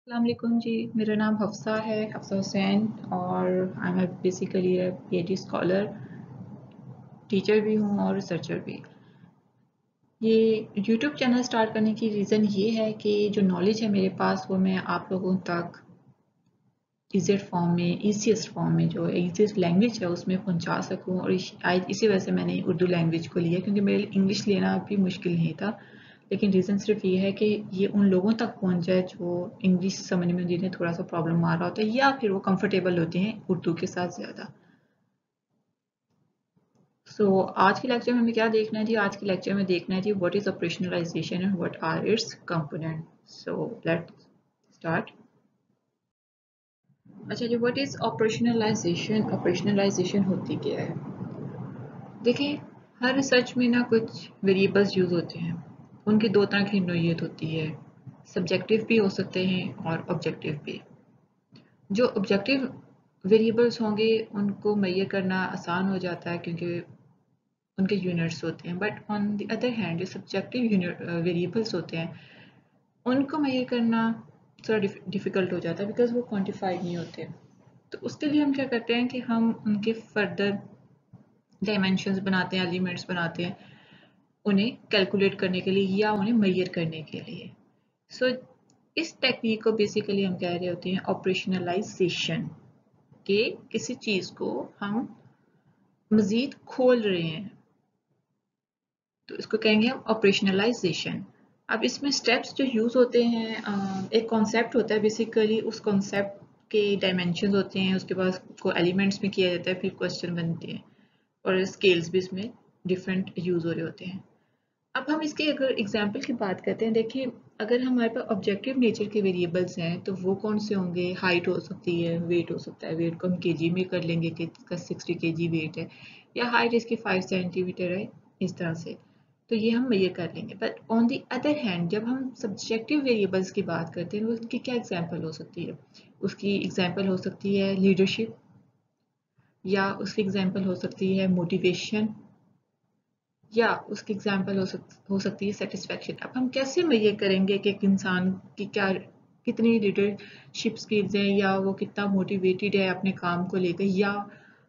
अस्सलाम वालेकुम जी, मेरा नाम हफ्सा है, हफ्सा हुसैन और I am basically PhD scholar, teacher भी हूँ और रिसर्चर भी। ये यूट्यूब चैनल स्टार्ट करने की रीज़न ये है कि जो नॉलेज है मेरे पास वो मैं आप लोगों तक ईज़ीएस्ट फॉर्म में, ईज़ीएस्ट फॉर्म में जो ईज़ीएस्ट लैंग्वेज है उसमें पहुँचा सकूँ और इसी वजह से मैंने उर्दू लैंग्वेज को लिया क्योंकि मेरे लिए इंग्लिश लेना भी मुश्किल नहीं था। लेकिन रीज़न सिर्फ ये है कि ये उन लोगों तक पहुँच जाए जो इंग्लिश समझने में जिन्हें थोड़ा सा प्रॉब्लम आ रहा होता है या फिर वो कंफर्टेबल होते हैं उर्दू के साथ ज़्यादा। आज के लेक्चर में हमें क्या देखना है जी? आज के लेक्चर में देखना है जी what is operationalization and what are its component. Let's start. अच्छा जी, व्हाट इज़ ऑपरेशनलाइजेशन? ऑपरेशनलाइजेशन होती क्या है? देखिए, हर रिसर्च में ना कुछ वेरिएबल्स यूज़ होते हैं। उनकी दो तरह की नोयत होती है, सब्जेक्टिव भी हो सकते हैं और ऑब्जेक्टिव भी। जो ऑब्जेक्टिव वेरिएबल्स होंगे उनको मेजर करना आसान हो जाता है क्योंकि उनके यूनिट्स होते हैं, but on the other hand जो सब्जेक्टिव वेरिएबल्स होते हैं उनको मेजर करना थोड़ा डिफ़िकल्ट हो जाता है बिकॉज वो क्वान्टिफाइड नहीं होते। तो उसके लिए हम क्या करते हैं कि हम उनके फर्दर डायमेंशंस बनाते हैं, एलिमेंट्स बनाते हैं उन्हें कैलकुलेट करने के लिए या उन्हें मेजर करने के लिए। इस टेक्निक को बेसिकली हम कह रहे होते हैं ऑपरेशनलाइजेशन, कि किसी चीज़ को हम मज़ीद खोल रहे हैं, तो इसको कहेंगे हम ऑपरेशनलाइजेशन। अब इसमें स्टेप्स जो यूज़ होते हैं, एक कॉन्सेप्ट होता है बेसिकली, उस कॉन्सेप्ट के डायमेंशंस होते हैं, उसके बाद उसको एलिमेंट्स में किया जाता है, फिर क्वेश्चन बनते हैं और स्केल्स भी इसमें डिफरेंट यूज़ हो रहे होते हैं। अब हम इसके अगर एग्जाम्पल की बात करते हैं, देखिए अगर हमारे पास ऑब्जेक्टिव नेचर के वेरिएबल्स हैं तो वो कौन से होंगे? हाइट हो सकती है, वेट हो सकता है, वेट को हम केजी में कर लेंगे कि इसका 60 केजी वेट है, या हाइट इसकी 5 सेंटीमीटर है, इस तरह से तो ये हम मेजर कर लेंगे। But on the other hand जब हम सब्जेक्टिव वेरिएबल्स की बात करते हैं तो उसकी क्या एग्जाम्पल हो सकती है? उसकी एग्जाम्पल हो सकती है लीडरशिप, या उसकी एग्जाम्पल हो सकती है मोटिवेशन, या उसकी एग्जाम्पल हो सकती है सेटिस्फेक्शन। अब हम कैसे मेजर करेंगे कि एक इंसान की क्या कितनी लीडरशिप स्किल्स हैं, या वो कितना मोटिवेटेड है अपने काम को लेकर, या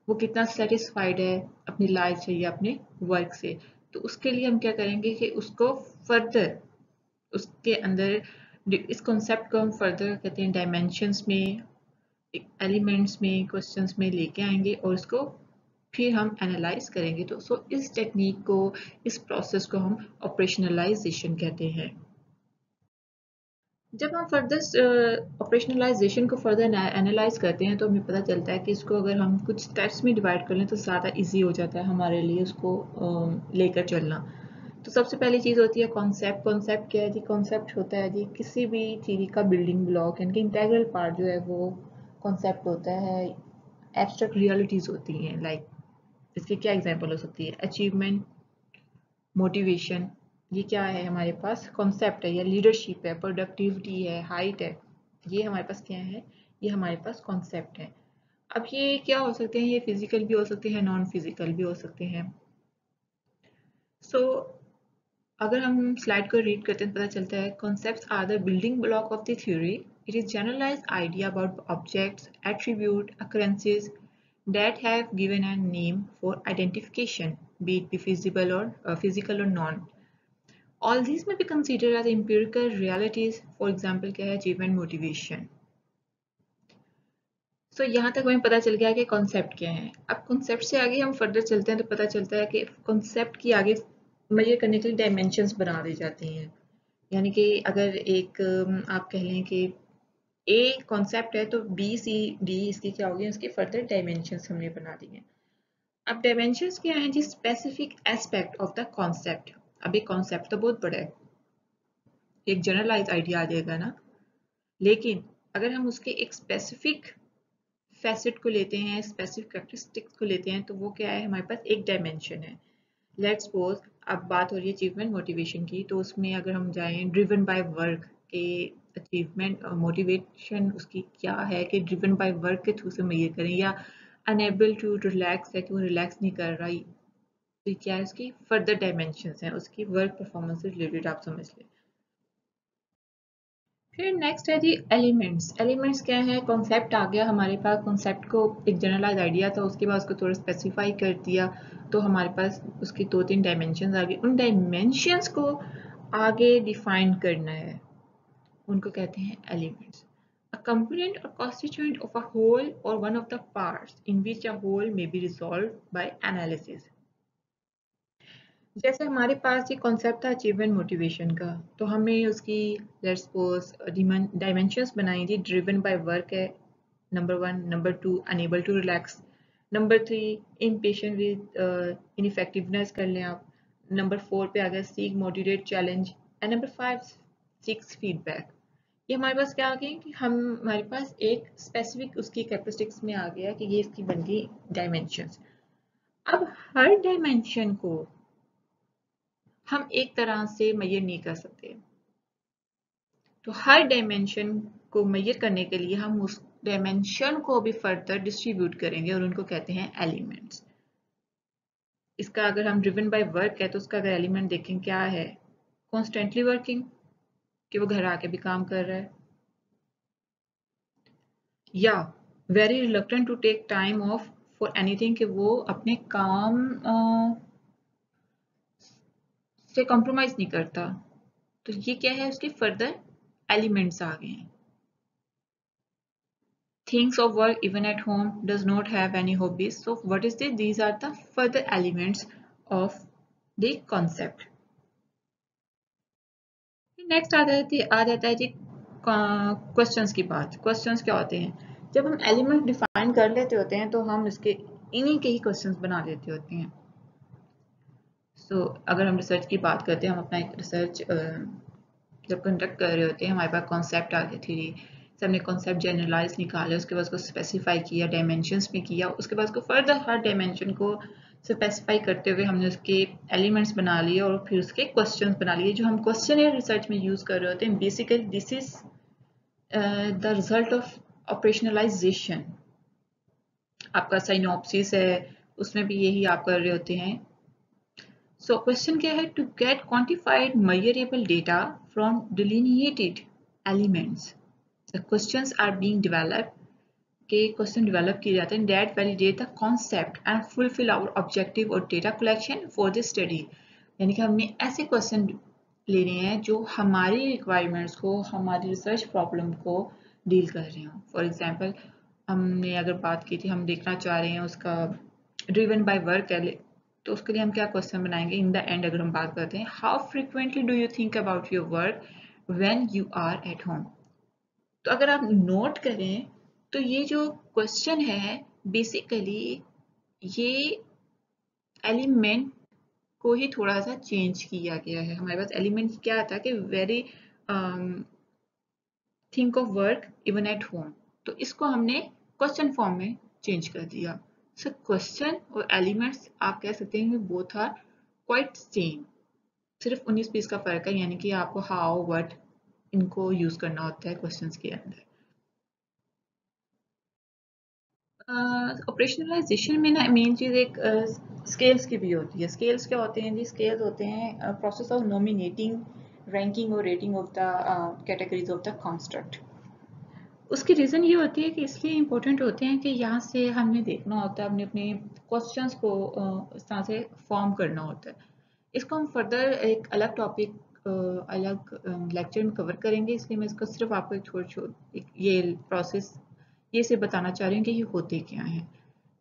वो कितना सेटिस्फाइड है अपनी लाइफ से या अपने वर्क से। तो उसके लिए हम क्या करेंगे कि उसको फर्दर उसके अंदर इस कॉन्सेप्ट को हम फर्दर कहते हैं डायमेंशंस में, एलिमेंट्स में, क्वेश्चंस में लेके आएंगे और इसको फिर हम एनालाइज करेंगे। तो इस टेक्निक को, इस प्रोसेस को हम ऑपरेशनलाइजेशन कहते हैं। जब हम फर्दर ऑपरेशनलाइजेशन को फर्दर एनालाइज करते हैं तो हमें पता चलता है कि इसको अगर हम कुछ स्टेप्स में डिवाइड कर लें तो ज़्यादा इजी हो जाता है हमारे लिए उसको लेकर चलना। तो सबसे पहली चीज़ होती है कॉन्सेप्ट। कॉन्सेप्ट क्या है जी? कॉन्सेप्ट होता है जी किसी भी चीज़ का बिल्डिंग ब्लॉक, यानी कि इंटेग्रल पार्ट जो है वो कॉन्सेप्ट होता है। एब्स्ट्रैक्ट रियलिटीज़ होती हैं, लाइक इसकी क्या एग्जांपल हो सकती है? अचीवमेंट, मोटिवेशन, ये क्या है हमारे पास? कॉन्सेप्ट है, या लीडरशिप है, प्रोडक्टिविटी है, हाइट है, ये हमारे पास क्या है? ये हमारे पास कॉन्सेप्ट है। अब ये क्या हो सकते हैं? ये फिजिकल भी हो सकते हैं, नॉन फिजिकल भी हो सकते हैं। सो अगर हम स्लाइड को रीड करते हैं पता चलता है concepts are the building block of the theory. It is generalized idea about objects, attribute, occurrences that have given a name for identification, be it be visible or physical or non. All these may be considered as empirical realities. For example, क्या है? Achievement, motivation. यहाँ तक हमें पता चल गया कि concept क्या है। अब कॉन्सेप्ट से आगे हम फर्दर चलते हैं तो पता चलता है कि कॉन्सेप्ट की आगे मेजर करने के लिए डायमेंशंस बना दी जाती हैं। यानी कि अगर एक आप कह लें कि ए कॉन्सेप्ट है तो बी सी डी इसकी क्या होगी? इसकी फर्दर डायमेंशंस हमने बना दी हैं। अब डायमेंशंस क्या हैं जी? Specific aspect of the concept. अब एक कॉन्सेप्ट तो बहुत बड़ा है, एक जनरलाइज आइडिया आ जाएगा ना, लेकिन अगर हम उसके एक स्पेसिफिक फैसेट को लेते हैं, स्पेसिफिक कैरेक्टरिस्टिक्स को लेते हैं, तो वो क्या है? हमारे पास एक डायमेंशन है। लेट्स सपोज अब बात हो रही है अचीवमेंट मोटिवेशन की, तो उसमें अगर हम जाएं ड्रिवन बाय वर्क के अचीवमेंट और मोटिवेशन उसकी क्या है कि ड्रिवन बाय वर्क के थ्रू से मेजर करें, या अनएबल टू रिलैक्स है कि वो रिलैक्स नहीं कर रहा, तो क्या है? उसकी फर्दर डायमेंशंस हैं, उसकी वर्क परफॉर्मेंस से रिलेटेड आप समझ लें। फिर नेक्स्ट है जी एलिमेंट्स। एलिमेंट्स क्या है? कॉन्सेप्ट आ गया हमारे पास, कॉन्सेप्ट को एक जनरलाइज आइडिया था, उसके बाद उसको थोड़ा स्पेसिफाई कर दिया, तो हमारे पास उसकी 2-3 डायमेंशंस आ गई। उन डायमेंशंस को आगे डिफाइन करना है, उनको कहते हैं elements. A component or constituent of a whole or one of the parts in which a whole may be resolved by analysis. जैसे हमारे पास ये कॉन्सेप्ट था अचीवमेंट मोटिवेशन का, तो हमें उसकी लेट्स सपोज डायमेंशंस बनाई थी। ड्रिवन बाय वर्क है number 1, number 2 unable to relax, number 3 impatient with ineffectiveness कर लें आप, नंबर 4 पे आ गया seek motivate challenge, and number 5 seeks feedback. ये हमारे पास क्या आ गया कि हम हमारे पास एक स्पेसिफिक उसकी कैरेक्टरिस्टिक्स में आ गया कि ये इसकी बन गई डायमेंशंस। अब हर डायमेंशन को हम एक तरह से मेजर नहीं कर सकते, तो हर डायमेंशन को मेजर करने के लिए हम उस डायमेंशन को भी फर्दर डिस्ट्रीब्यूट करेंगे और उनको कहते हैं एलिमेंट्स। इसका अगर हम ड्रिवन बाय वर्क है तो उसका अगर एलिमेंट देखें क्या है, कॉन्स्टेंटली वर्किंग, कि वो घर आके भी काम कर रहा है, या very reluctant to take time off for anything, कि वो अपने काम से कॉम्प्रोमाइज नहीं करता। तो ये क्या है, उसके फर्दर एलिमेंट्स आ गए हैं। Thinks of work even at home, does not have any hobbies. So what is this? These are the further elements of the concept. Next आ जाता है जी क्वेश्चंस की बात। क्वेश्चंस क्या होते हैं? जब हम एलिमेंट डिफाइन कर लेते होते हैं तो हम इसके इन्हीं के ही क्वेश्चंस बना लेते होते हैं। अगर हम रिसर्च की बात करते हैं, हम अपना एक रिसर्च जब कंडक्ट कर रहे होते हैं, हमारे पास कॉन्सेप्ट आ गया थ्योरी से, हमने कॉन्सेप्ट जनरलाइज निकाला, उसके बाद उसको स्पेसिफाई किया, डायमेंशंस में किया, उसके बाद उसको फर्दर हर डायमेंशन को स्पेसिफाई करते हुए हमने उसके एलिमेंट्स बना लिए और फिर उसके क्वेश्चंस बना लिए। जो हम क्वेश्चन रिसर्च में यूज कर रहे होते हैं, basically this is the result of operationalisation. आपका साइनॉप्सिस है, उसमें भी यही आप कर रहे होते हैं। So question क्या है? To get quantified measurable data from delineated elements. The questions are being developed. के क्वेश्चन डेवलप किए जाते हैं that validate the concept and fulfill our objective और data collection for this study. यानी कि हमने ऐसे क्वेश्चन लेने हैं जो हमारी रिक्वायरमेंट्स को, हमारी रिसर्च प्रॉब्लम को डील कर रहे हो। फॉर एग्जांपल हमने अगर बात की थी, हम देखना चाह रहे हैं उसका ड्रिवन बाय वर्क है, तो उसके लिए हम क्या क्वेश्चन बनाएंगे? इन द एंड अगर हम बात करते हैं, how frequently do you think about your work when you are at home. तो अगर आप नोट करें तो ये जो क्वेश्चन है बेसिकली ये एलिमेंट को ही थोड़ा सा चेंज किया गया है। हमारे पास एलिमेंट क्या था कि very think of work even at home, तो इसको हमने क्वेश्चन फॉर्म में चेंज कर दिया। सो क्वेश्चन और एलिमेंट्स आप कह सकते हैं बोथ आर क्वाइट सेम, सिर्फ 19-20 का फर्क है, यानी कि आपको हाउ व्हाट इनको यूज करना होता है क्वेश्चंस के अंदर। ऑपरेशनलाइजेशन में ना मेन चीज एक स्केल्स की भी होती है। स्केल्स क्या होते हैं जी? स्केल्स होते हैं प्रोसेस ऑफ नॉमिनेटिंग, रैंकिंग और rating of the categories of the construct. उसकी रीज़न ये होती है कि इसलिए इम्पोर्टेंट होते हैं कि यहाँ से हमने देखना होता है, हमने अपने क्वेश्चंस को इस तरह से फॉर्म करना होता है। इसको हम फर्दर एक अलग टॉपिक अलग लेक्चर में कवर करेंगे, इसलिए मैं इसको सिर्फ आपको एक छोटी ये प्रोसेस ये से बताना चाह रही हूँ कि ये होते क्या हैं।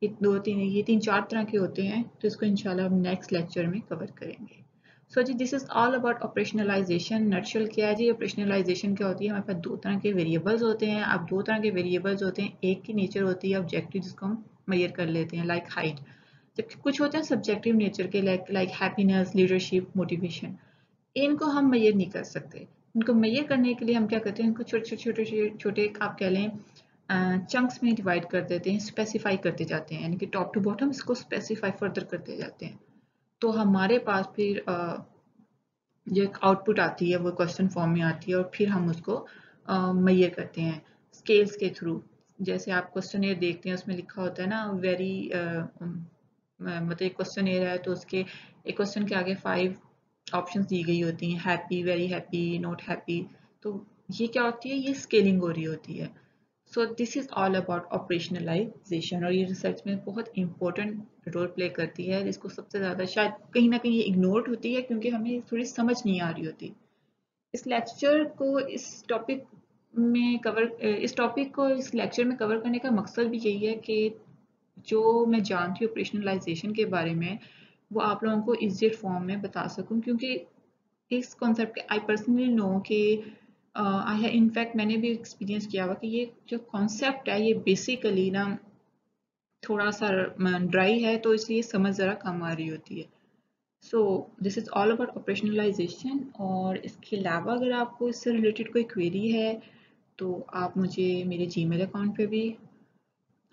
ये तीन चार तरह के होते हैं, तो इसको इंशाल्लाह हम नेक्स्ट लेक्चर में कवर करेंगे। सो जी this is all about operationalization. Nutshell क्या है जी? ऑपरेशनलाइजेशन क्या होती है? हमारे पास दो तरह के वेरिएबल्स होते हैं। अब दो तरह के वेरिएबल्स होते हैं, एक की नेचर होती है ऑब्जेक्टिव, जिसको हम मेजर कर लेते हैं, लाइक हाइट, जबकि कुछ होते हैं सब्जेक्टिव नेचर के, लाइक हैप्पीनेस, लीडरशिप, मोटिवेशन। इनको हम मेजर नहीं कर सकते। इनको मेजर करने के लिए हम क्या करते हैं? इनको छोटे छोटे छोटे आप कह लें चंक्स में डिवाइड कर देते हैं, स्पेसिफाई करते जाते हैं, यानी कि टॉप टू बॉटम इसको स्पेसिफाई फर्दर करते जाते हैं। तो हमारे पास फिर जो एक आउटपुट आती है वो क्वेश्चन फॉर्म में आती है और फिर हम उसको मेजर करते हैं स्केल्स के थ्रू। जैसे आप क्वेश्चन एयर देखते हैं, उसमें लिखा होता है ना वेरी मतलब एक क्वेश्चन एयर है तो उसके एक क्वेश्चन के आगे 5 ऑप्शंस दी गई होती हैं, happy, very happy, not happy. तो ये क्या होती है, ये स्केलिंग हो रही होती है। So this is all about operationalisation, और ये रिसर्च में बहुत इंपॉर्टेंट रोल प्ले करती है, जिसको सबसे ज़्यादा शायद कहीं ना कहीं ये इग्नोर्ड होती है क्योंकि हमें थोड़ी समझ नहीं आ रही होती। इस लेक्चर को इस टॉपिक को इस लेक्चर में कवर करने का मकसद भी यही है कि जो मैं जानती हूँ ऑपरेशनलाइजेशन के बारे में, वो आप लोगों को इजियर फॉर्म में बता सकूं, क्योंकि इस कॉन्सेप्ट आई पर्सनली नो कि आई है इनफैक्ट मैंने भी एक्सपीरियंस किया हुआ कि ये जो कॉन्सेप्ट है ये बेसिकली ना थोड़ा सा ड्राई है, तो इसलिए समझ ज़रा कम आ रही होती है। So this is all about operationalisation. और इसके अलावा अगर आपको इससे रिलेटेड कोई क्वेरी है तो आप मुझे मेरे जीमेल अकाउंट पे भी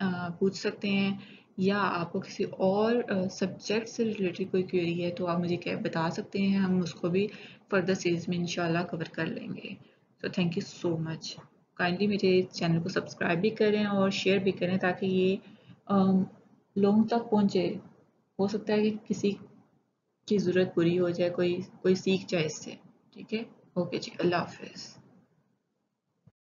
पूछ सकते हैं, या आपको किसी और सब्जेक्ट से रिलेटेड कोई क्वेरी है तो आप मुझे क्या बता सकते हैं, हम उसको भी फर्दर सीरीज में इंशाल्लाह कवर कर लेंगे। So thank you so much. Kindly मेरे चैनल को सब्सक्राइब भी करें और शेयर भी करें ताकि ये लोगों तक पहुँचे। हो सकता है कि किसी की ज़रूरत पूरी हो जाए, कोई कोई सीख जाए इससे। ठीक है, ओके जी, अल्लाह हाफिज़।